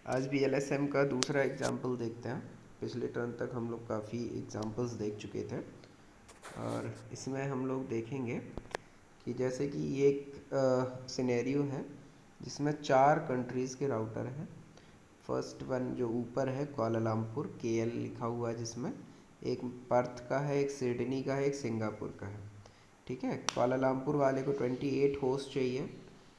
आज VLSM का दूसरा एग्जाम्पल देखते हैं। पिछले टर्म तक हम लोग काफ़ी एग्जाम्पल्स देख चुके थे और इसमें हम लोग देखेंगे कि जैसे कि ये एक सिनेरियो है जिसमें 4 कंट्रीज़ के राउटर हैं। फर्स्ट वन जो ऊपर है कुआलालंपुर KL लिखा हुआ है, जिसमें एक पर्थ का है, एक सिडनी का है, एक सिंगापुर का है। ठीक है, कुआलालंपुर वाले को 28 होस्ट चाहिए,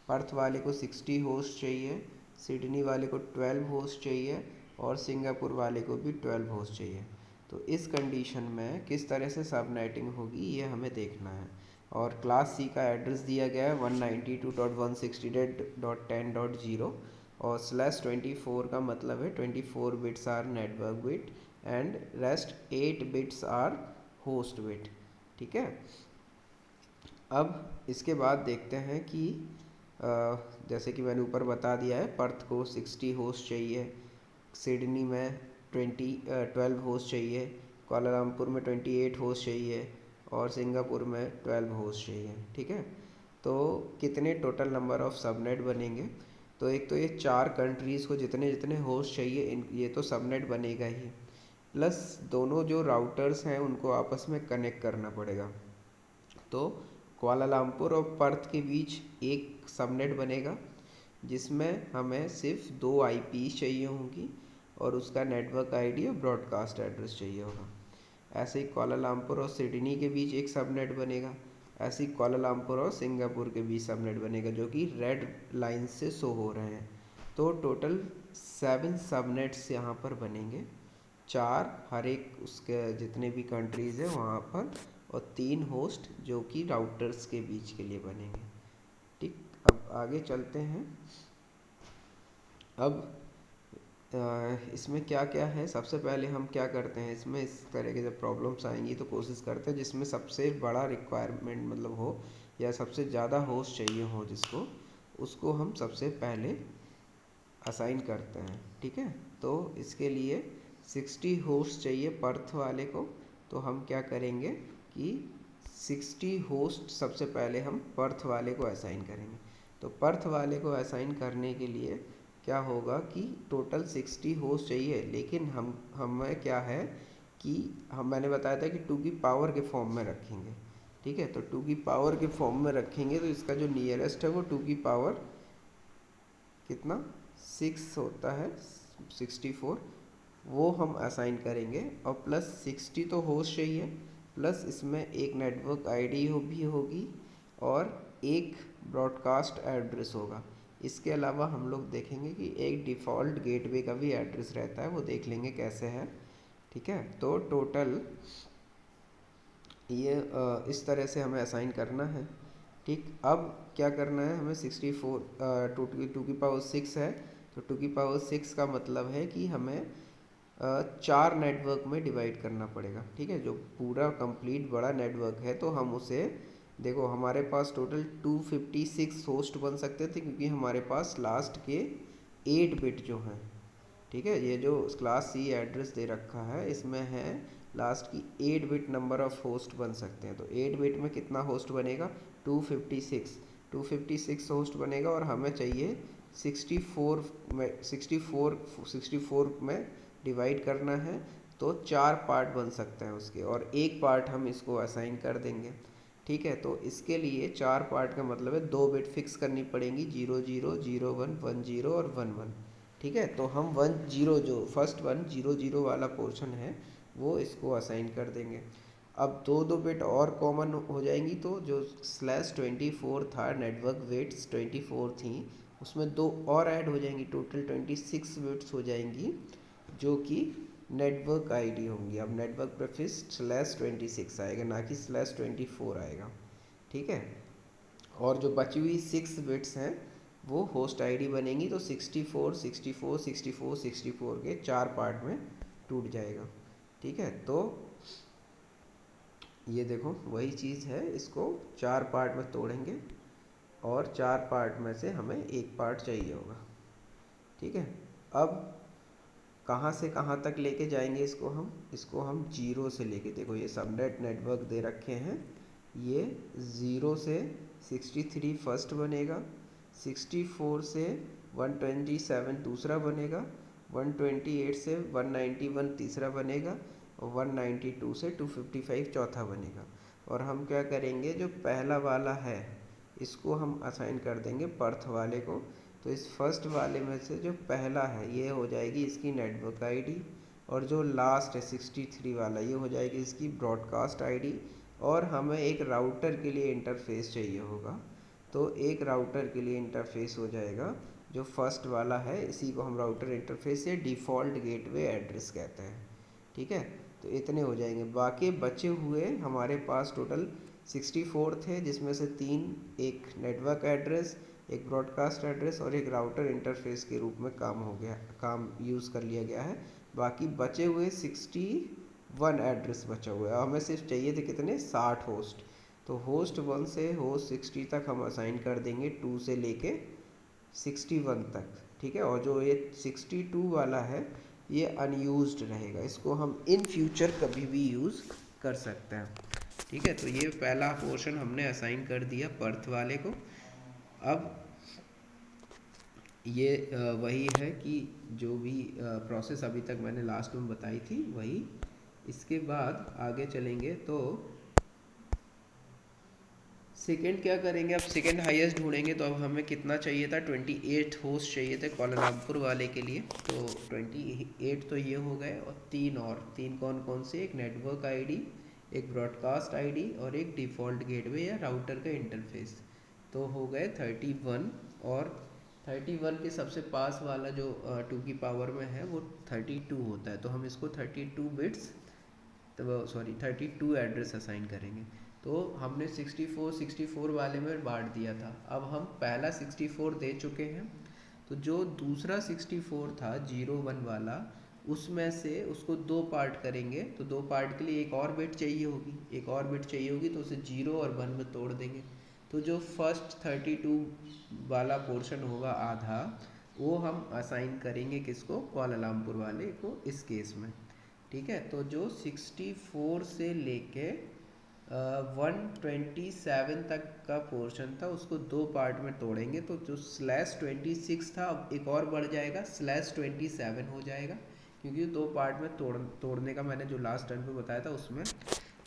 पर्थ वाले को 60 होस्ट चाहिए, सिडनी वाले को 12 होस्ट चाहिए और सिंगापुर वाले को भी 12 होस्ट चाहिए। तो इस कंडीशन में किस तरह से सब नेटिंग होगी ये हमें देखना है। और क्लास C का एड्रेस दिया गया है 192.168.10.0 और /24 का मतलब है 24 bits are network bit and rest 8 bits are host bit. ठीक है, अब इसके बाद देखते हैं कि जैसे कि मैंने ऊपर बता दिया है, पर्थ को 60 होस्ट चाहिए, सिडनी में 12 होस्ट चाहिए, कुआलालंपुर में 28 होस्ट चाहिए और सिंगापुर में 12 होस्ट चाहिए। ठीक है, तो कितने टोटल नंबर ऑफ सबनेट बनेंगे? तो एक तो ये 4 कंट्रीज़ को जितने जितने होस्ट चाहिए ये तो सबनेट बनेगा ही, प्लस दोनों जो राउटर्स हैं उनको आपस में कनेक्ट करना पड़ेगा। तो कुआलालंपुर और पर्थ के बीच एक सबनेट बनेगा जिसमें हमें सिर्फ 2 IP चाहिए होंगी और उसका नेटवर्क आईडी और ब्रॉडकास्ट एड्रेस चाहिए होगा। ऐसे ही कुआलालंपुर और सिडनी के बीच एक सबनेट बनेगा, ऐसे ही कुआलालंपुर और सिंगापुर के बीच सबनेट बनेगा जो कि रेड लाइन से शो हो रहे हैं। तो टोटल 7 सबनेट्स यहाँ पर बनेंगे, 4 हर एक उसके जितने भी कंट्रीज़ हैं वहाँ पर और 3 होस्ट जो कि राउटर्स के बीच के लिए बनेंगे। ठीक, अब आगे चलते हैं। अब इसमें क्या क्या है, सबसे पहले हम क्या करते हैं, इसमें इस तरह के जब प्रॉब्लम्स आएंगी तो कोशिश करते हैं जिसमें सबसे बड़ा रिक्वायरमेंट मतलब हो या सबसे ज़्यादा होस्ट चाहिए हो जिसको, उसको हम सबसे पहले असाइन करते हैं। ठीक है, तो इसके लिए 60 होस्ट चाहिए पर्थ वाले को, तो हम क्या करेंगे कि 60 होस्ट सबसे पहले हम पर्थ वाले को असाइन करेंगे। तो पर्थ वाले को असाइन करने के लिए क्या होगा कि टोटल 60 होस्ट चाहिए, लेकिन हमें क्या है कि मैंने बताया था कि 2 की पावर के फॉर्म में रखेंगे। ठीक है, तो 2 की पावर के फॉर्म में रखेंगे तो इसका जो नियरेस्ट है वो 2 की पावर कितना 6 होता है, 64, वो हम असाइन करेंगे और प्लस 60 तो होस्ट चाहिए, प्लस इसमें एक नेटवर्क आईडी भी होगी और एक ब्रॉडकास्ट एड्रेस होगा। इसके अलावा हम लोग देखेंगे कि एक डिफ़ॉल्ट गेटवे का भी एड्रेस रहता है, वो देख लेंगे कैसे है। ठीक है, तो टोटल ये इस तरह से हमें असाइन करना है। ठीक, अब क्या करना है हमें 64 टू की पावर 6 है, तो 2 की पावर 6 का मतलब है कि हमें 4 नेटवर्क में डिवाइड करना पड़ेगा। ठीक है, जो पूरा कंप्लीट बड़ा नेटवर्क है तो हम उसे देखो हमारे पास टोटल 256 होस्ट बन सकते थे क्योंकि हमारे पास लास्ट के 8 बिट जो हैं। ठीक है, ये जो क्लास C एड्रेस दे रखा है इसमें है लास्ट की 8 बिट नंबर ऑफ होस्ट बन सकते हैं। तो 8 बिट में कितना होस्ट बनेगा 256 होस्ट बनेगा और हमें चाहिए 64 में डिवाइड करना है, तो 4 पार्ट बन सकते हैं उसके और एक पार्ट हम इसको असाइन कर देंगे। ठीक है, तो इसके लिए 4 पार्ट का मतलब है 2 बिट फिक्स करनी पड़ेंगी, 00 01 10 और 11। ठीक है, तो हम 10 जो फर्स्ट 100 वाला पोर्शन है वो इसको असाइन कर देंगे। अब दो बिट और कॉमन हो जाएंगी, तो जो /24 था नेटवर्क बिट्स 24 थी, उसमें 2 और ऐड हो जाएंगी, टोटल 26 बिट्स हो जाएंगी जो कि नेटवर्क आईडी होंगी। अब नेटवर्क पर फिर /26 आएगा, ना कि /24 आएगा। ठीक है, और जो बची हुई 6 बिट्स हैं वो होस्ट आईडी बनेंगी, तो 64 64 64 64 के 4 पार्ट में टूट जाएगा। ठीक है, तो ये देखो वही चीज़ है, इसको 4 पार्ट में तोड़ेंगे और 4 पार्ट में से हमें एक पार्ट चाहिए होगा। ठीक है, अब कहाँ से कहाँ तक लेके जाएंगे इसको हम 0 से लेके, देखो ये सबनेट नेटवर्क दे रखे हैं, ये 0 से 63 फर्स्ट बनेगा, 64 से 127 दूसरा बनेगा, 128 से 191 तीसरा बनेगा, और 192 से 255 चौथा बनेगा। और हम क्या करेंगे, जो पहला वाला है इसको हम असाइन कर देंगे पर्थ वाले को। तो इस फर्स्ट वाले में से जो पहला है ये हो जाएगी इसकी नेटवर्क आईडी, और जो लास्ट है 63 वाला ये हो जाएगी इसकी ब्रॉडकास्ट आईडी। और हमें एक राउटर के लिए इंटरफेस चाहिए होगा, तो एक राउटर के लिए इंटरफेस हो जाएगा जो फर्स्ट वाला है, इसी को हम राउटर इंटरफेस या डिफ़ॉल्ट गेटवे एड्रेस कहते हैं। ठीक है, तो इतने हो जाएंगे। बाकी बचे हुए हमारे पास टोटल 64 थे, जिसमें से 3 एक नेटवर्क एड्रेस, एक ब्रॉडकास्ट एड्रेस और एक राउटर इंटरफेस के रूप में काम यूज़ कर लिया गया है। बाकी बचे हुए 61 एड्रेस बचा हुआ है। हमें सिर्फ चाहिए थे कितने, 60 होस्ट। तो होस्ट 1 से होस्ट 60 तक हम असाइन कर देंगे, 2 से लेके 61 तक। ठीक है, और जो ये 62 वाला है ये अनयूज्ड रहेगा, इसको हम इन फ्यूचर कभी भी यूज़ कर सकते हैं। ठीक है, तो ये पहला पोर्शन हमने असाइन कर दिया पर्थ वाले को। अब ये वही है कि जो भी प्रोसेस अभी तक मैंने लास्ट में बताई थी वही। इसके बाद आगे चलेंगे तो सेकेंड क्या करेंगे, अब सेकेंड हाईएस्ट ढूंढेंगे। तो अब हमें कितना चाहिए था, 28 होस्ट चाहिए थे कोलालमपुर वाले के लिए। तो 28 तो ये हो गए, और तीन कौन कौन से, एक नेटवर्क आईडी, एक ब्रॉडकास्ट आईडी और एक डिफ़ॉल्ट गेटवे या राउटर का इंटरफेस। तो हो गए 31। और 31 के सबसे पास वाला जो 2 की पावर में है वो 32 होता है। तो हम इसको 32 बिट्स, तो सॉरी 32 एड्रेस असाइन करेंगे। तो हमने 64 वाले में बांट दिया था। अब हम पहला 64 दे चुके हैं, तो जो दूसरा 64 था 01 वाला, उसमें से उसको 2 पार्ट करेंगे। तो 2 पार्ट के लिए एक और बिट चाहिए होगी, तो उसे 0 और 1 में तोड़ देंगे। तो जो फर्स्ट 32 वाला पोर्शन होगा आधा, वो हम असाइन करेंगे किसको, कुआलालंपुर वाले को इस केस में। ठीक है, तो जो 64 से लेके 127 तक का पोर्शन था उसको 2 पार्ट में तोड़ेंगे। तो जो /26 था अब एक और बढ़ जाएगा, /27 हो जाएगा, क्योंकि 2 पार्ट में तोड़ने का मैंने जो लास्ट टाइम पे बताया था उसमें।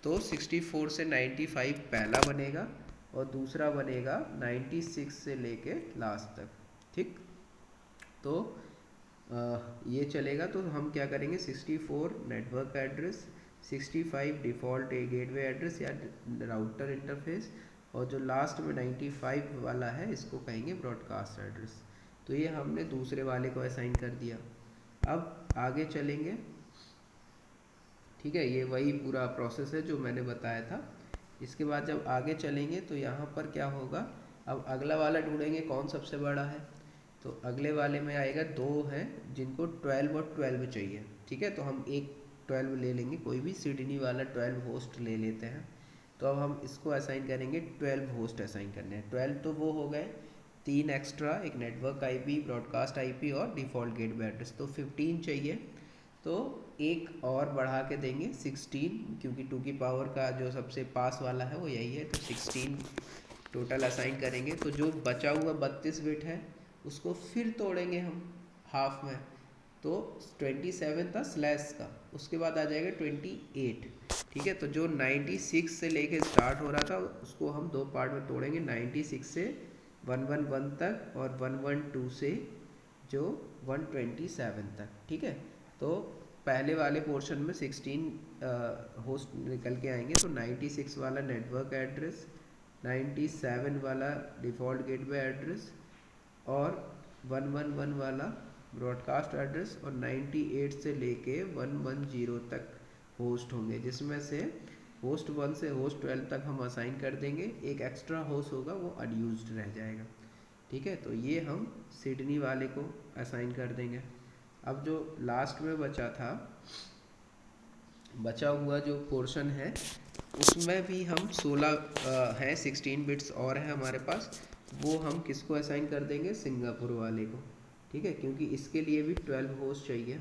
तो 64 से 95 पहला बनेगा, और दूसरा बनेगा 96 से लेके लास्ट तक। ठीक, तो ये चलेगा। तो हम क्या करेंगे, 64 network address, 65 default gateway address या राउटर इंटरफेस, और जो लास्ट में 95 वाला है इसको कहेंगे ब्रॉडकास्ट एड्रेस। तो ये हमने दूसरे वाले को असाइन कर दिया। अब आगे चलेंगे। ठीक है, ये वही पूरा प्रोसेस है जो मैंने बताया था। इसके बाद जब आगे चलेंगे तो यहाँ पर क्या होगा, अब अगला वाला ढूंढेंगे कौन सबसे बड़ा है। तो अगले वाले में आएगा 2 हैं जिनको 12 और 12 चाहिए। ठीक है, तो हम एक 12 ले लेंगे, कोई भी सिडनी वाला 12 होस्ट ले लेते हैं। तो अब हम इसको असाइन करेंगे, 12 होस्ट असाइन करने हैं। 12 तो वो हो गए 3 एक्स्ट्रा, एक नेटवर्क आईपी, ब्रॉडकास्ट आईपी और डिफ़ॉल्ट गेटवे एड्रेस, तो 15 चाहिए। तो एक और बढ़ा के देंगे 16, क्योंकि 2 की पावर का जो सबसे पास वाला है वो यही है। तो 16 टोटल असाइन करेंगे। तो जो बचा हुआ 32 बिट है उसको फिर तोड़ेंगे हम हाफ में। तो 27 था स्लैश का, उसके बाद आ जाएगा 28। ठीक है, तो जो 96 से लेके स्टार्ट हो रहा था उसको हम 2 पार्ट में तोड़ेंगे, 96 से 111 तक और 112 से जो 127 तक। ठीक है, तो पहले वाले पोर्शन में 16 होस्ट निकल के आएंगे। तो 96 वाला नेटवर्क एड्रेस, 97 वाला डिफ़ॉल्ट गेटवे एड्रेस और 111 वाला ब्रॉडकास्ट एड्रेस, और 98 से लेके 110 तक होस्ट होंगे, जिसमें से होस्ट 1 से होस्ट 12 तक हम असाइन कर देंगे। एक एक्स्ट्रा होस्ट होगा वो अनयूज्ड रह जाएगा। ठीक है, तो ये हम सिडनी वाले को असाइन कर देंगे। अब जो लास्ट में बचा हुआ जो पोर्शन है उसमें भी हम 16 हैं, 16 बिट्स और हैं हमारे पास, वो हम किसको असाइन कर देंगे, सिंगापुर वाले को। ठीक है, क्योंकि इसके लिए भी 12 होस्ट चाहिए।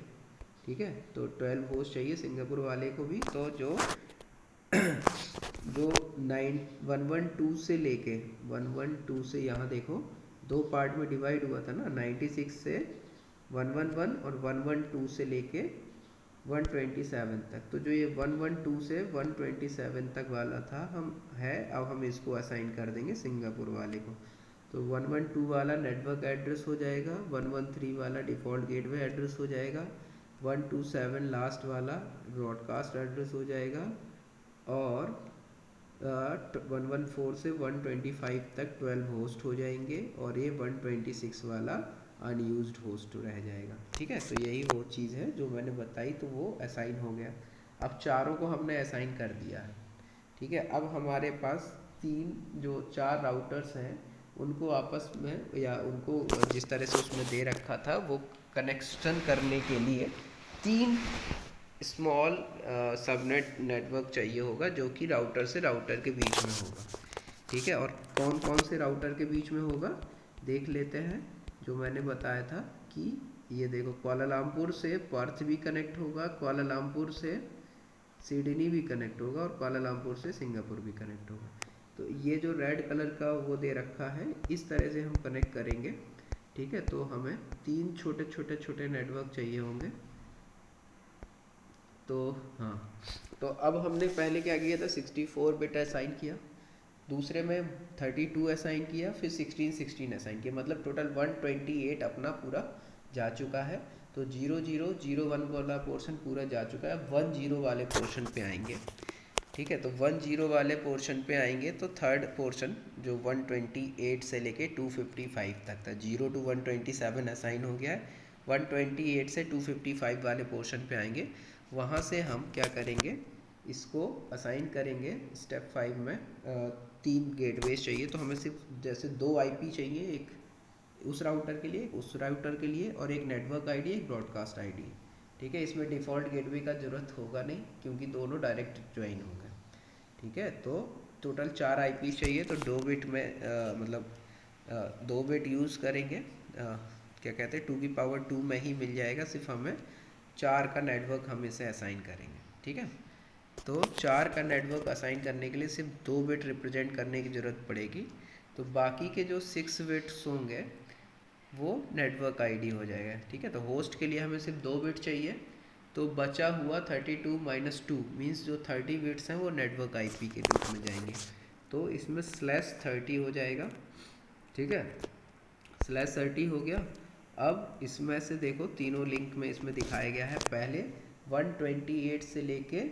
ठीक है, तो 12 होस्ट चाहिए सिंगापुर वाले को भी। तो जो 112 से लेके 112 से यहाँ देखो दो पार्ट में डिवाइड हुआ था ना, 96 से 111 और 112 से लेके 127 तक। तो जो ये 112 से 127 तक वाला था अब हम इसको असाइन कर देंगे सिंगापुर वाले को। तो 112 वाला नेटवर्क एड्रेस हो जाएगा, 113 वाला डिफ़ॉल्ट गेटवे एड्रेस हो जाएगा, 127 लास्ट वाला ब्रॉडकास्ट एड्रेस हो जाएगा, और 114 से 125 तक 12 होस्ट हो जाएंगे, और ये 126 वाला अनयूज्ड होस्ट रह जाएगा। ठीक है, तो यही वो चीज़ है जो मैंने बताई, तो वो असाइन हो गया। अब चारों को हमने असाइन कर दिया है। ठीक है, अब हमारे पास जो चार राउटर्स हैं उनको आपस में, या उनको जिस तरह से उसमें दे रखा था वो कनेक्शन करने के लिए तीन स्मॉल सबनेट नेटवर्क चाहिए होगा, जो कि राउटर से राउटर के बीच में होगा। ठीक है, और कौन कौन से राउटर के बीच में होगा देख लेते हैं। जो मैंने बताया था कि ये देखो, कुआलालंपुर से पर्थ भी कनेक्ट होगा, कुआलालंपुर से सिडनी भी कनेक्ट होगा, और कुआलालंपुर से सिंगापुर भी कनेक्ट होगा। तो ये जो रेड कलर का वो दे रखा है, इस तरह से हम कनेक्ट करेंगे। ठीक है, तो हमें तीन छोटे छोटे छोटे नेटवर्क चाहिए होंगे। तो हाँ, तो अब हमने पहले क्या किया था, 64 बिट असाइन किया, दूसरे में 32 असाइन किया, फिर 16 16 असाइन किया, मतलब टोटल 128 अपना पूरा जा चुका है। तो 0001 वाला पोर्शन पूरा जा चुका है। 10 वाले पोर्शन पे आएंगे। ठीक है, तो 10 वाले पोर्शन पे आएंगे तो थर्ड पोर्शन जो 128 से लेके 255 तक था, 0 to 127 असाइन हो गया है। 128 से 255 वाले पोर्शन पे आएंगे, वहाँ से हम क्या करेंगे, इसको असाइन करेंगे। स्टेप 5 में तीन गेटवेज चाहिए, तो हमें सिर्फ जैसे दो आईपी चाहिए, एक उस राउटर के लिए, उस राउटर के लिए, और एक नेटवर्क आईडी, एक ब्रॉडकास्ट आईडी। ठीक है, इसमें डिफ़ॉल्ट गेटवे का ज़रूरत होगा नहीं, क्योंकि दोनों डायरेक्ट ज्वाइन होंगे। ठीक है, तो टोटल 4 आईपी चाहिए, तो 2 बिट में मतलब 2 बिट यूज़ करेंगे, क्या कहते हैं 2 में ही मिल जाएगा। सिर्फ हमें 4 का नेटवर्क हम इसे असाइन करेंगे। ठीक है, तो 4 का नेटवर्क असाइन करने के लिए सिर्फ 2 बिट रिप्रेजेंट करने की ज़रूरत पड़ेगी। तो बाकी के जो 6 बिट्स होंगे वो नेटवर्क आईडी हो जाएगा। ठीक है, तो होस्ट के लिए हमें सिर्फ 2 बिट चाहिए, तो बचा हुआ 32 - 2 मीन्स जो 30 बिट्स हैं वो नेटवर्क आईपी के रूप में जाएंगे। तो इसमें /30 हो जाएगा। ठीक है, /30 हो गया। अब इसमें से देखो, तीनों लिंक में इसमें दिखाया गया है। पहले 128 से लेके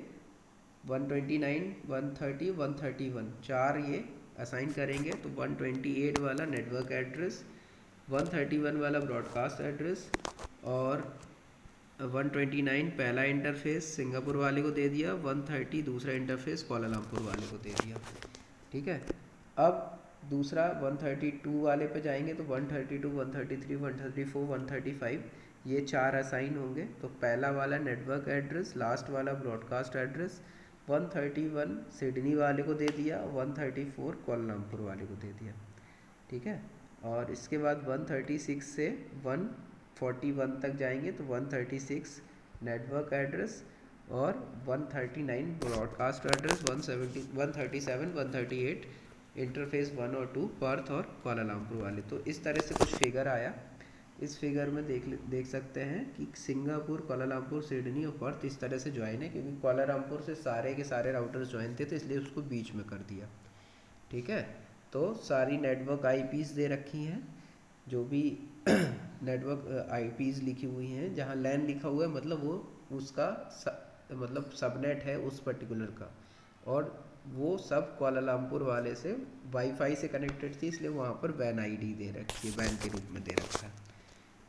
129, 130, 131 चार ये असाइन करेंगे। तो 128 वाला नेटवर्क एड्रेस, 131 वाला ब्रॉडकास्ट एड्रेस, और 129 पहला इंटरफेस सिंगापुर वाले को दे दिया, 130 दूसरा इंटरफेस कुआलालंपुर वाले को दे दिया। ठीक है, अब दूसरा 132 वाले पे जाएंगे, तो 132, 133, 134, 135 ये चार असाइन होंगे। तो पहला वाला नेटवर्क एड्रेस, लास्ट वाला ब्रॉडकास्ट एड्रेस, 131 सिडनी वाले को दे दिया, 134 कुआलालंपुर वाले को दे दिया। ठीक है, और इसके बाद 136 से 141 तक जाएंगे, तो 136 नेटवर्क एड्रेस, और 139 ब्रॉडकास्ट एड्रेस, 137, 138 इंटरफेस 1 और 2 पर्थ और कुआलालंपुर वाले। तो इस तरह से कुछ फिगर आया। इस फिगर में देख सकते हैं कि सिंगापुर, कुआलालंपुर, सिडनी और पर्थ इस तरह से ज्वाइन है, क्योंकि कुआलालंपुर से सारे के सारे राउटर्स ज्वाइन थे, तो इसलिए उसको बीच में कर दिया। ठीक है, तो सारी नेटवर्क आईपीज़ दे रखी हैं, जो भी नेटवर्क आईपीज़ लिखी हुई हैं, जहाँ लैन लिखा हुआ है मतलब वो उसका मतलब सबनेट है उस पर्टिकुलर का, और वो सब कुआलालंपुर वाले से वाईफाई से कनेक्टेड थी, इसलिए वहाँ पर वैन आईडी दे रखी है, वैन के रूप में दे रखा है।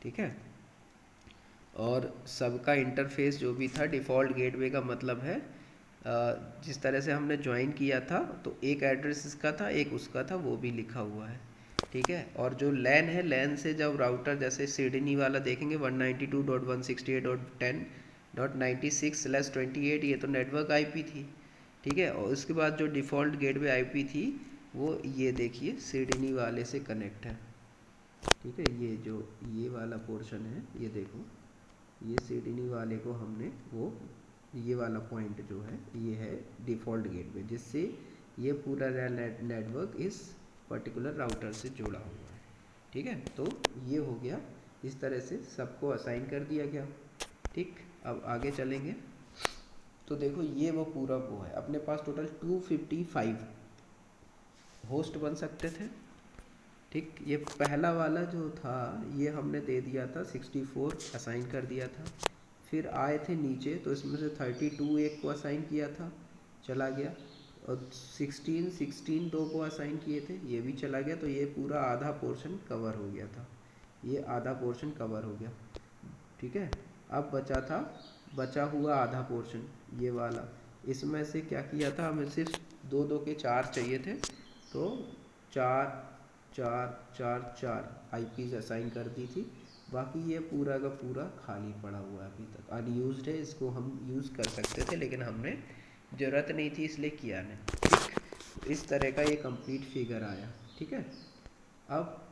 ठीक है, और सबका इंटरफेस जो भी था डिफ़ॉल्ट गेटवे का मतलब है जिस तरह से हमने ज्वाइन किया था, तो एक एड्रेस इसका था, एक उसका था, वो भी लिखा हुआ है। ठीक है, और जो लैन है, लैन से जब राउटर जैसे सिडनी वाला देखेंगे 192.168.10.96/28, ये तो नेटवर्क आईपी थी। ठीक है, और उसके बाद जो डिफ़ॉल्ट गेटवे आईपी थी वो ये देखिए सिडनी वाले से कनेक्ट है। ठीक है, ये वाला पोर्शन है, ये देखो, ये सिडनी वाले को हमने वो ये वाला पॉइंट जो है ये है डिफ़ॉल्ट गेटवे, जिससे ये पूरा नेटवर्क इस पर्टिकुलर राउटर से जुड़ा हुआ है। ठीक है, तो ये हो गया, इस तरह से सबको असाइन कर दिया गया। ठीक, अब आगे चलेंगे तो देखो ये वो पूरा वो है, अपने पास टोटल 255 होस्ट बन सकते थे। ठीक, ये पहला वाला जो था ये हमने दे दिया था 64 असाइन कर दिया था। फिर आए थे नीचे तो इसमें से 32 एक को असाइन किया था, चला गया। और 16 दो को असाइन किए थे, ये भी चला गया। तो ये पूरा आधा पोर्शन कवर हो गया था, ये आधा पोर्शन कवर हो गया। ठीक है, अब बचा हुआ आधा पोर्शन ये वाला, इसमें से क्या किया था, हमें सिर्फ दो दो के चार चाहिए थे, तो चार चार चार चार आईपीज असाइन कर दी थी। बाकी ये पूरा का पूरा खाली पड़ा हुआ है, अभी तक अनयूज्ड है, इसको हम यूज़ कर सकते थे लेकिन हमने ज़रूरत नहीं थी इसलिए किया नहीं। ठीक, इस तरह का ये कंप्लीट फिगर आया। ठीक है, अब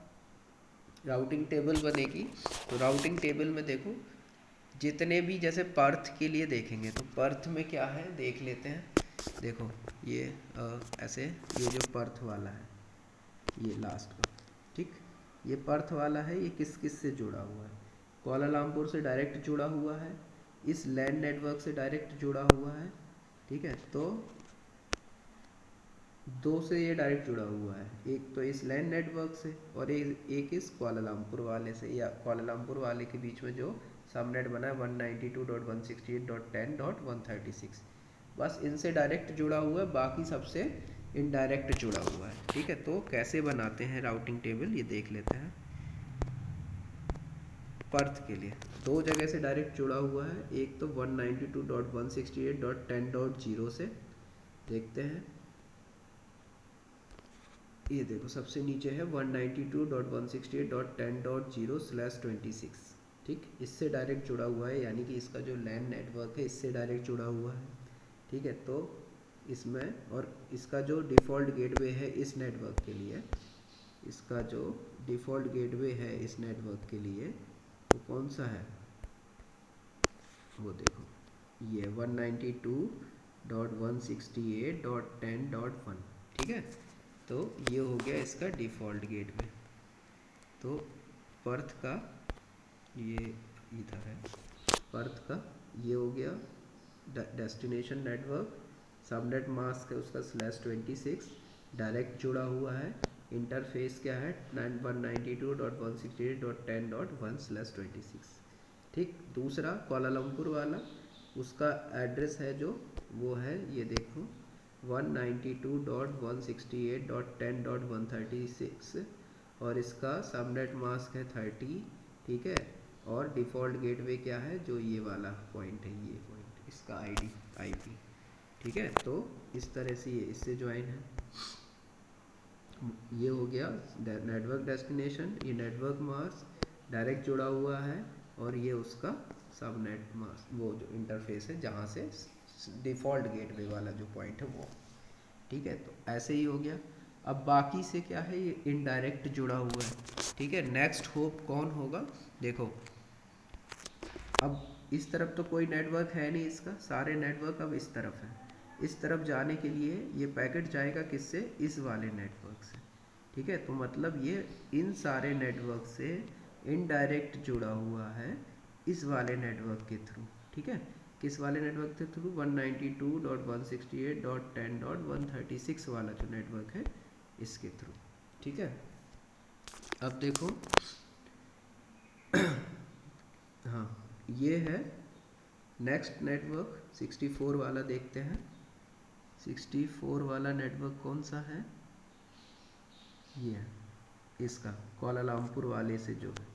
राउटिंग टेबल बनेगी। तो राउटिंग टेबल में देखो जितने भी, जैसे पर्थ के लिए देखेंगे तो पर्थ में क्या है देख लेते हैं। देखो ये ऐसे, ये जो पर्थ वाला है ये लास्ट का, ठीक, ये पर्थ वाला है, ये किस किस से जुड़ा हुआ है, कोलालमपुर से डायरेक्ट जुड़ा हुआ है, इस लैंड नेटवर्क से डायरेक्ट जुड़ा हुआ है। ठीक है, तो दो से ये डायरेक्ट जुड़ा हुआ है, एक तो इस लैंड नेटवर्क से और एक इस कोलालमपुर वाले से, या कोलालमपुर वाले के बीच में जो सबनेट बना है 192.168.10.136, बस इनसे डायरेक्ट जुड़ा हुआ है, बाकी सबसे इनडायरेक्ट जुड़ा हुआ है। ठीक है, तो कैसे बनाते हैं राउटिंग टेबल ये देख लेते हैं। पर्थ के लिए दो जगह से डायरेक्ट जुड़ा हुआ है, एक तो 192.168.10.0 से देखते हैं। ये देखो सबसे नीचे है 192.168.10.0/26। ठीक, इससे डायरेक्ट जुड़ा हुआ है, यानी कि इसका जो लैन नेटवर्क है इससे डायरेक्ट जुड़ा हुआ है। ठीक है, तो इसमें, और इसका जो डिफ़ॉल्ट गेटवे है इस नेटवर्क के लिए, इसका जो डिफ़ॉल्ट गेटवे है इस नेटवर्क के लिए वो कौन सा है, वो देखो ये 192.168.10.1। ठीक है, तो ये हो गया इसका डिफ़ॉल्ट गेटवे। तो पर्थ का ये इधर है, पर्थ का ये हो गया डेस्टिनेशन नेटवर्क, सबनेट मास्क है उसका /26 डायरेक्ट जुड़ा हुआ है, इंटरफेस क्या है 192.168.10.1/26। ठीक, दूसरा कोलालमपुर वाला, उसका एड्रेस है जो वो है ये देखो 192.168.10.136, और इसका सबनेट मास्क है 30। ठीक है, और डिफ़ॉल्ट गेटवे क्या है जो ये वाला पॉइंट है, ये पॉइंट इसका आईपी। ठीक है, तो इस तरह से ये इससे ज्वाइन है। ये हो गया नेटवर्क डेस्टिनेशन, ये नेटवर्क मास्क डायरेक्ट जुड़ा हुआ है, और ये उसका सबनेट मास्क वो जो इंटरफेस है जहाँ से डिफ़ॉल्ट गेटवे वाला जो पॉइंट है वो। ठीक है, तो ऐसे ही हो गया। अब बाकी से क्या है, ये इनडायरेक्ट जुड़ा हुआ है। ठीक है, नेक्स्ट होप कौन होगा, देखो अब इस तरफ तो कोई नेटवर्क है नहीं, इसका सारे नेटवर्क अब इस तरफ है। इस तरफ जाने के लिए ये पैकेट जाएगा किससे, इस वाले नेटवर्क से। ठीक है, तो मतलब ये इन सारे नेटवर्क से इनडायरेक्ट जुड़ा हुआ है इस वाले नेटवर्क के थ्रू। ठीक है, किस वाले नेटवर्क के थ्रू, 192.168.10.136 वाला जो नेटवर्क है इसके थ्रू। ठीक है, अब देखो हाँ, ये है नेक्स्ट नेटवर्क 64 वाला, देखते हैं 64 वाला नेटवर्क कौन सा है, ये है इसका कोलालमपुर वाले से जो है,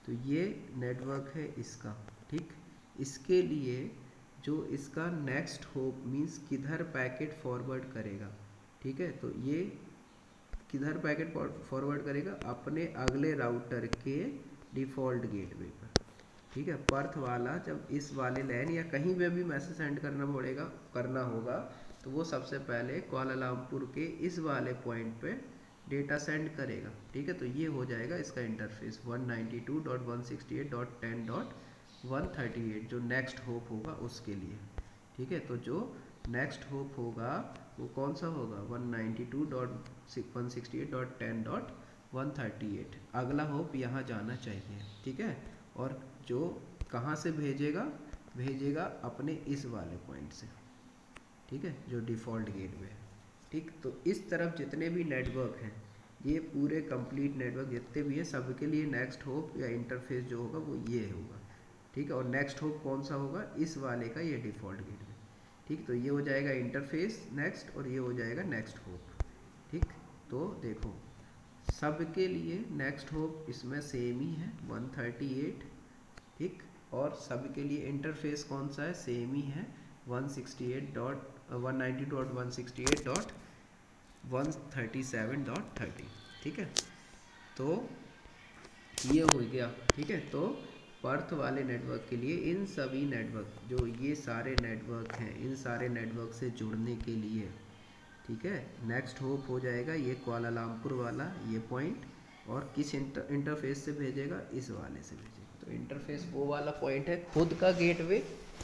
तो ये नेटवर्क है इसका। ठीक, इसके लिए जो इसका नेक्स्ट होप मीन्स किधर पैकेट फॉरवर्ड करेगा। ठीक है, तो ये किधर पैकेट फॉरवर्ड करेगा, अपने अगले राउटर के डिफ़ॉल्ट गेटवे पर। ठीक है, पर्थ वाला जब इस वाले लैन या कहीं पे भी मैसेज सेंड करना होगा तो वो सबसे पहले कुआलालंपुर के इस वाले पॉइंट पे डेटा सेंड करेगा। ठीक है, तो ये हो जाएगा इसका इंटरफेस 192.168.10.138 जो नेक्स्ट होप होगा उसके लिए। ठीक है, तो जो नेक्स्ट होप होगा वो कौन सा होगा, 192.168.10.136 138, अगला होप यहाँ जाना चाहिए, ठीक है। और जो कहाँ से भेजेगा, भेजेगा अपने इस वाले पॉइंट से, ठीक है, जो डिफ़ॉल्ट गेटवे है, ठीक। तो इस तरफ जितने भी नेटवर्क हैं, ये पूरे कंप्लीट नेटवर्क जितने भी हैं, सबके लिए नेक्स्ट होप या इंटरफेस जो होगा वो ये होगा, ठीक है। और नेक्स्ट होप कौन सा होगा, इस वाले का, ये डिफ़ॉल्ट गेटवे, ठीक। तो ये हो जाएगा इंटरफेस नेक्स्ट, और ये हो जाएगा नेक्स्ट होप, ठीक। तो देखो सबके लिए नेक्स्ट होप इसमें सेम ही है 138, ठीक। और सबके लिए इंटरफेस कौन सा है, सेम ही है 168.192.168.137.30, ठीक है। तो ये हो गया, ठीक है। तो पर्थ वाले नेटवर्क के लिए इन सभी नेटवर्क, जो ये सारे नेटवर्क हैं, इन सारे नेटवर्क से जुड़ने के लिए, ठीक है, नेक्स्ट होप हो जाएगा ये कुआलालंपुर वाला ये पॉइंट। और किस इंटरफेस से भेजेगा, इस वाले से भेजेगा। तो इंटरफेस वो वाला पॉइंट है खुद का गेटवे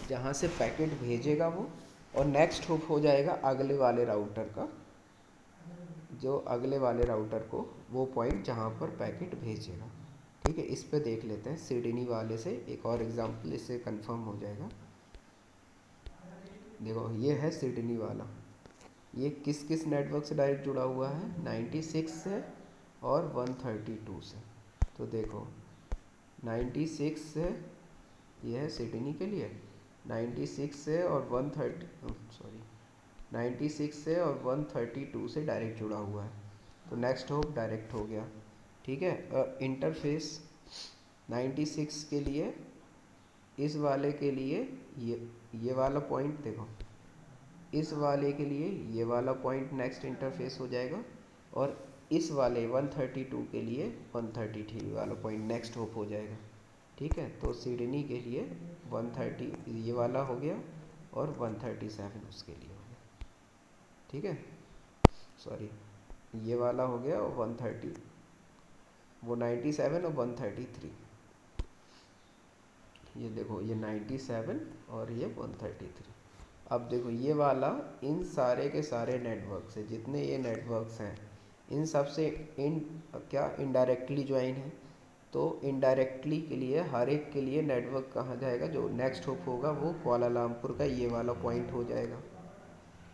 जहाँ से पैकेट भेजेगा वो। और नेक्स्ट होप हो जाएगा अगले वाले राउटर का, जो अगले वाले राउटर को वो पॉइंट जहाँ पर पैकेट भेजेगा, ठीक है। इस पे देख लेते हैं सिडनी वाले से एक और एग्जांपल, इससे कंफर्म हो जाएगा। देखो ये है सिडनी वाला, ये किस किस नेटवर्क से डायरेक्ट जुड़ा हुआ है, 96 से और 132 से। तो देखो 96 से, ये है सिडनी के लिए 96 से और 96 से और 132 से डायरेक्ट जुड़ा हुआ है। तो नेक्स्ट होप डायरेक्ट हो गया, ठीक है। इंटरफेस 96 के लिए, इस वाले के लिए ये वाला पॉइंट देखो, इस वाले के लिए ये वाला पॉइंट नेक्स्ट इंटरफेस हो जाएगा। और इस वाले 132 के लिए 133 वाला पॉइंट नेक्स्ट होप हो जाएगा, ठीक है। तो सिडनी के लिए 130 ये वाला हो गया और 137 उसके लिए हो गया, ठीक है। सॉरी, ये वाला हो गया और 130, वो 97 और 133, ये देखो ये 97 और ये 133। अब देखो ये वाला इन सारे के सारे नेटवर्क से, जितने ये नेटवर्क्स हैं, इन सब से इन क्या इनडायरेक्टली ज्वाइन है। तो इनडायरेक्टली के लिए हर एक के लिए नेटवर्क कहाँ जाएगा, जो नेक्स्ट होप होगा वो कुआलालंपुर का ये वाला पॉइंट हो जाएगा।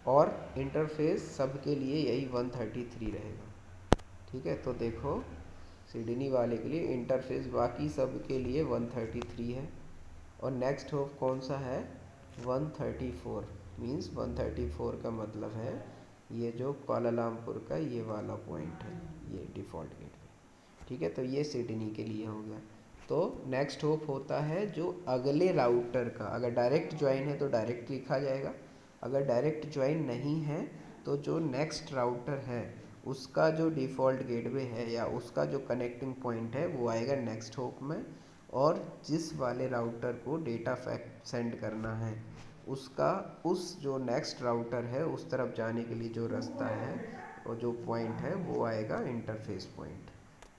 और इंटरफेस सब के लिए यही 133 रहेगा, ठीक है। तो देखो सिडनी वाले के लिए इंटरफेस बाकी सब के लिए 133 है। और नेक्स्ट होप कौन सा है, 134, मीन्स 134 का मतलब है ये जो कुआलालंपुर का ये वाला पॉइंट है, ये डिफ़ॉल्ट गेटवे, ठीक है। तो ये सिडनी के लिए हो गया। तो नेक्स्ट होप होता है जो अगले राउटर का, अगर डायरेक्ट ज्वाइन है तो डायरेक्ट लिखा जाएगा, अगर डायरेक्ट ज्वाइन नहीं है तो जो नेक्स्ट राउटर है उसका जो डिफ़ॉल्ट गेटवे है या उसका जो कनेक्टिंग पॉइंट है वो आएगा नेक्स्ट होप में। और जिस वाले राउटर को डेटा फैक्ट सेंड करना है उसका, उस जो नेक्स्ट राउटर है उस तरफ जाने के लिए जो रास्ता है और जो पॉइंट है वो आएगा इंटरफेस पॉइंट,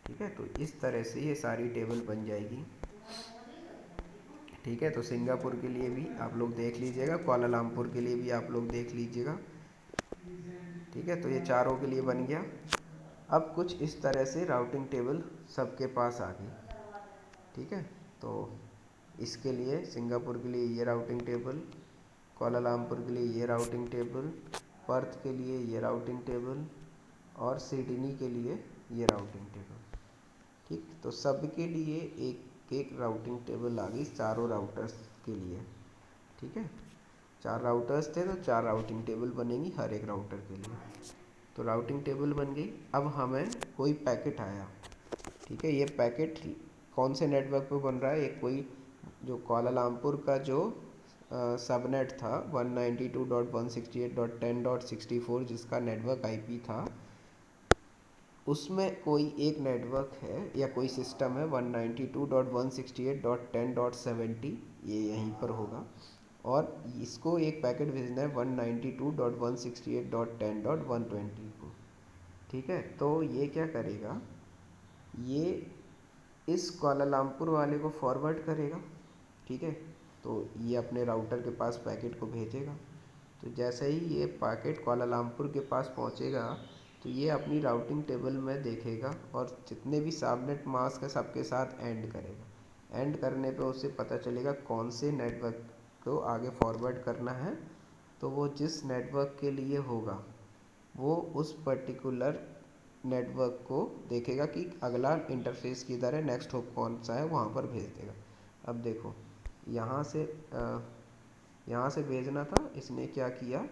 ठीक है। तो इस तरह से ये सारी टेबल बन जाएगी, ठीक है। तो सिंगापुर के लिए भी आप लोग देख लीजिएगा, कुआलालंपुर के लिए भी आप लोग देख लीजिएगा, ठीक है। तो ये चारों के लिए बन गया। अब कुछ इस तरह से राउटिंग टेबल सबके पास आ गई, ठीक है। तो इसके लिए सिंगापुर के लिए ये राउटिंग टेबल, कुआलालंपुर के लिए ये राउटिंग टेबल, पर्थ के लिए ये राउटिंग टेबल और सिडनी के लिए ये राउटिंग टेबल, ठीक। तो सबके लिए एक एक राउटिंग टेबल आ गई चारों राउटर्स के लिए, ठीक है। 4 राउटर्स थे तो 4 राउटिंग टेबल बनेंगी हर एक राउटर के लिए। तो राउटिंग टेबल बन गई। अब हमें कोई पैकेट आया, ठीक है। ये पैकेट कौन से नेटवर्क पे बन रहा है, ये कोई जो कुआलालंपुर का जो सबनेट था 192.168.10.64 जिसका नेटवर्क आईपी था, उसमें कोई एक नेटवर्क है या कोई सिस्टम है 192.168.10.70, ये यहीं पर होगा। और इसको एक पैकेट भेजना है 192.168.10.120 को, ठीक है। तो ये क्या करेगा, ये इस कुआलालंपुर वाले को फॉरवर्ड करेगा, ठीक है। तो ये अपने राउटर के पास पैकेट को भेजेगा। तो जैसे ही ये पैकेट कुआलालंपुर के पास पहुंचेगा तो ये अपनी राउटिंग टेबल में देखेगा और जितने भी सबनेट मास्क है सबके साथ एंड करेगा। एंड करने पे उसे पता चलेगा कौन से नेटवर्क को आगे फॉरवर्ड करना है। तो वो जिस नेटवर्क के लिए होगा वो उस पर्टिकुलर नेटवर्क को देखेगा कि अगला इंटरफेस किधर है, नेक्स्ट होप कौन सा है, वहाँ पर भेज देगा। अब देखो यहाँ से यहाँ से भेजना था, इसने क्या किया,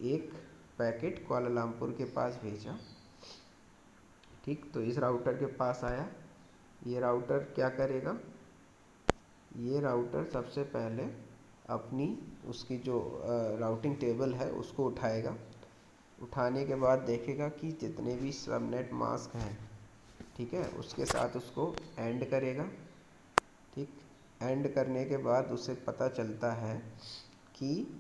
एक पैकेट कुआलालंपुर के पास भेजा। ठीक, तो इस राउटर के पास आया। ये राउटर क्या करेगा, ये राउटर सबसे पहले अपनी उसकी जो राउटिंग टेबल है उसको उठाएगा। उठाने के बाद देखेगा कि जितने भी सबनेट मास्क हैं, ठीक है, उसके साथ उसको एंड करेगा। ठीक, एंड करने के बाद उसे पता चलता है कि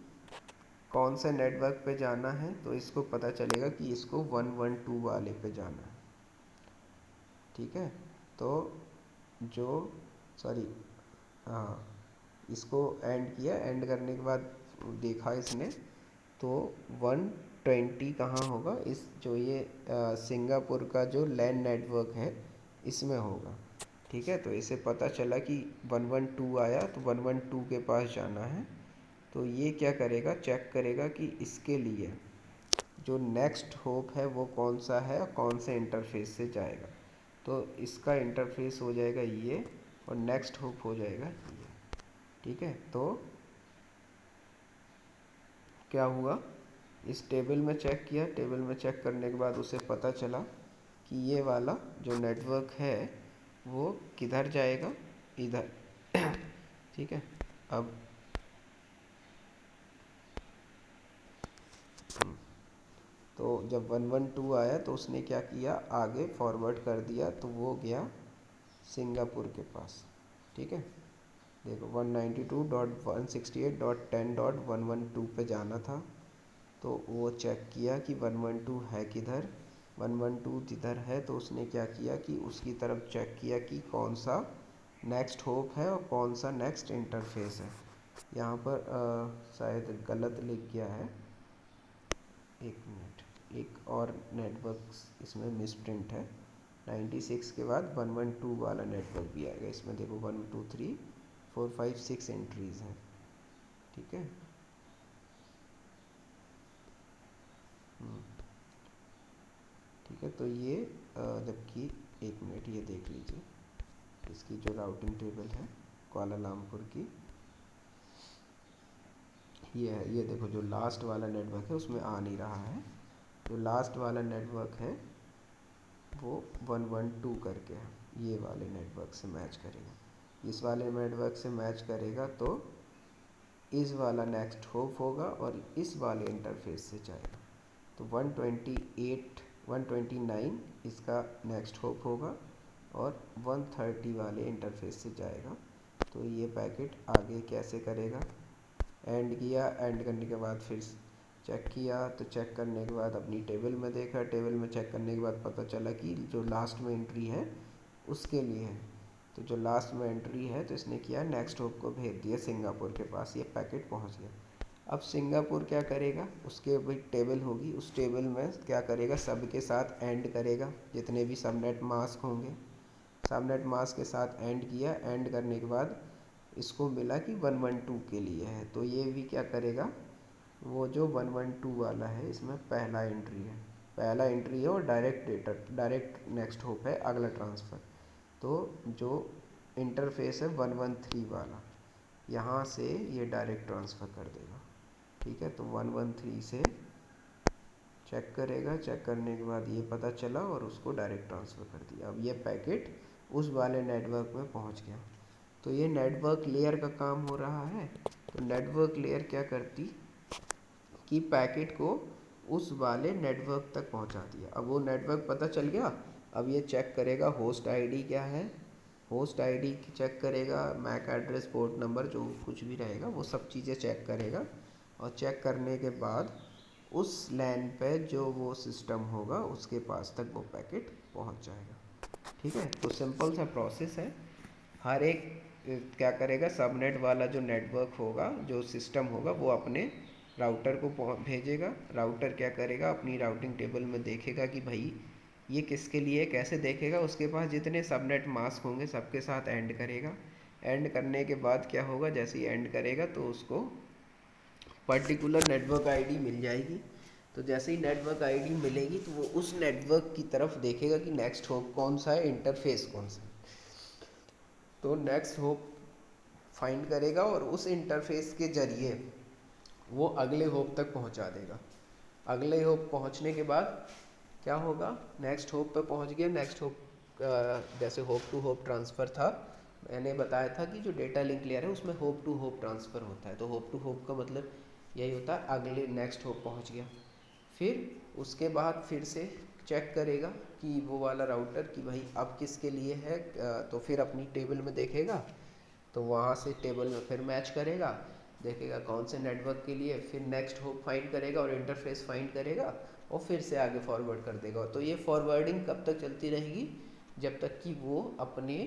कौन से नेटवर्क पे जाना है। तो इसको पता चलेगा कि इसको 112 वाले पे जाना है। ठीक है, तो जो सॉरी हाँ, इसको एंड किया। एंड करने के बाद देखा इसने तो 120 कहाँ होगा, इस जो ये सिंगापुर का जो लैन नेटवर्क है इसमें होगा। ठीक है, तो इसे पता चला कि 112 आया तो 112 के पास जाना है। तो ये क्या करेगा, चेक करेगा कि इसके लिए जो नेक्स्ट होप है वो कौन सा है और कौन से इंटरफेस से जाएगा। तो इसका इंटरफेस हो जाएगा ये और नेक्स्ट होप हो जाएगा ये। ठीक है, तो क्या हुआ, इस टेबल में चेक किया। टेबल में चेक करने के बाद उसे पता चला कि ये वाला जो नेटवर्क है वो किधर जाएगा, इधर। ठीक है, अब तो जब 112 आया तो उसने क्या किया, आगे फॉरवर्ड कर दिया। तो वो गया सिंगापुर के पास। ठीक है, देखो 192.168.10.112 पे जाना था। तो वो चेक किया कि 112 है किधर। 112 जिधर है तो उसने क्या किया कि उसकी तरफ चेक किया कि कौन सा नेक्स्ट होप है और कौन सा नेक्स्ट इंटरफेस है। यहाँ पर शायद गलत लिख गया है, एक मिनट, एक और नेटवर्क इसमें मिसप्रिंट है। 96 के बाद 112 वाला नेटवर्क भी आएगा इसमें। देखो 1 2 3 4 5 6 एंट्रीज हैं। ठीक है, ठीक है, तो ये जबकि एक मिनट ये देख लीजिए, इसकी जो राउटिंग टेबल है कुआलालंपुर की, ये है। ये देखो जो लास्ट वाला नेटवर्क है उसमें आ नहीं रहा है। जो लास्ट वाला नेटवर्क है वो 112 करके है, ये वाले नेटवर्क से मैच करेगा। इस वाले नेटवर्क से मैच करेगा तो इस वाला नेक्स्ट होप होगा और इस वाले इंटरफेस से जाएगा। तो 128 129 इसका नेक्स्ट होप होगा और 130 वाले इंटरफेस से जाएगा। तो ये पैकेट आगे कैसे करेगा, एंड किया। एंड करने के बाद फिर चेक किया। तो चेक करने के बाद अपनी टेबल में देखा। टेबल में चेक करने के बाद पता चला कि जो लास्ट में एंट्री है उसके लिए है। तो जो लास्ट में एंट्री है तो इसने किया, नेक्स्ट होप को भेज दिया सिंगापुर के पास। ये पैकेट पहुंच गया। अब सिंगापुर क्या करेगा, उसके भी टेबल होगी, उस टेबल में क्या करेगा, सबके साथ एंड करेगा जितने भी सबनेट मास्क होंगे। सबनेट मास्क के साथ एंड किया। एंड करने के बाद इसको मिला कि 112 के लिए है। तो ये भी क्या करेगा, वो जो 112 वाला है इसमें पहला एंट्री है, पहला एंट्री है और direct data, direct next hop है अगला ट्रांसफ़र। तो जो इंटरफेस है 113 वाला, यहाँ से ये डायरेक्ट ट्रांसफ़र कर देगा। ठीक है, तो 113 से चेक करेगा। चेक करने के बाद ये पता चला और उसको डायरेक्ट ट्रांसफ़र कर दिया। अब ये पैकेट उस वाले नेटवर्क में पहुँच गया। तो ये नेटवर्क लेयर का काम हो रहा है। तो नेटवर्क लेयर क्या करती कि पैकेट को उस वाले नेटवर्क तक पहुंचा दिया। अब वो नेटवर्क पता चल गया। अब ये चेक करेगा होस्ट आईडी क्या है, होस्ट आईडी चेक करेगा, मैक एड्रेस, पोर्ट नंबर, जो कुछ भी रहेगा वो सब चीज़ें चेक करेगा। और चेक करने के बाद उस लैन पे जो वो सिस्टम होगा उसके पास तक वो पैकेट पहुंच जाएगा। ठीक है, तो सिंपल सा प्रोसेस है। हर एक क्या करेगा, सबनेट वाला जो नेटवर्क होगा, जो सिस्टम होगा, वो अपने राउटर को भेजेगा। राउटर क्या करेगा, अपनी राउटिंग टेबल में देखेगा कि भाई ये किसके लिए है, कैसे देखेगा, उसके पास जितने सबनेट मास्क होंगे सबके साथ एंड करेगा। एंड करने के बाद क्या होगा, जैसे ही एंड करेगा तो उसको पर्टिकुलर नेटवर्क आईडी मिल जाएगी। तो जैसे ही नेटवर्क आईडी मिलेगी तो वो उस नेटवर्क की तरफ देखेगा कि नेक्स्ट होप कौन सा है, इंटरफेस कौन सा है। तो नेक्स्ट होप फाइंड करेगा और उस इंटरफेस के जरिए वो अगले होप तक पहुंचा देगा। अगले होप पहुंचने के बाद क्या होगा, नेक्स्ट होप पे पहुंच गया। नेक्स्ट होप जैसे होप टू होप ट्रांसफ़र था, मैंने बताया था कि जो डेटा लिंक लेयर है उसमें होप टू होप ट्रांसफ़र होता है। तो होप टू होप का मतलब यही होता है, अगले नेक्स्ट होप पहुंच गया। फिर उसके बाद फिर से चेक करेगा कि वो वाला राउटर कि भाई अब किसके लिए है, तो फिर अपनी टेबल में देखेगा, तो वहाँ से टेबल में फिर मैच करेगा, देखेगा कौन से नेटवर्क के लिए, फिर नेक्स्ट होप फाइंड करेगा और इंटरफेस फाइंड करेगा और फिर से आगे फॉरवर्ड कर देगा। तो ये फॉरवर्डिंग कब तक चलती रहेगी, जब तक कि वो अपने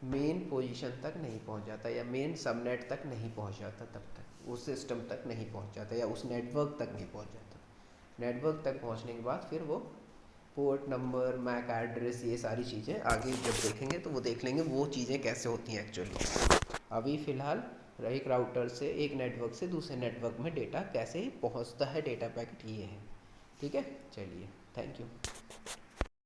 मेन पोजीशन तक नहीं पहुंच जाता या मेन सबनेट तक नहीं पहुंच जाता, तब तक उस सिस्टम तक नहीं पहुंच जाता या उस नेटवर्क तक नहीं पहुंच जाता। नेटवर्क तक पहुंचने के बाद फिर वो पोर्ट नंबर, मैक एड्रेस, ये सारी चीज़ें आगे जब देखेंगे तो वो देख लेंगे वो चीज़ें कैसे होती हैं एक्चुअली। अभी फ़िलहाल एक राउटर से, एक नेटवर्क से दूसरे नेटवर्क में डेटा कैसे पहुंचता है, डेटा पैकेट ये है। ठीक है, चलिए, थैंक यू।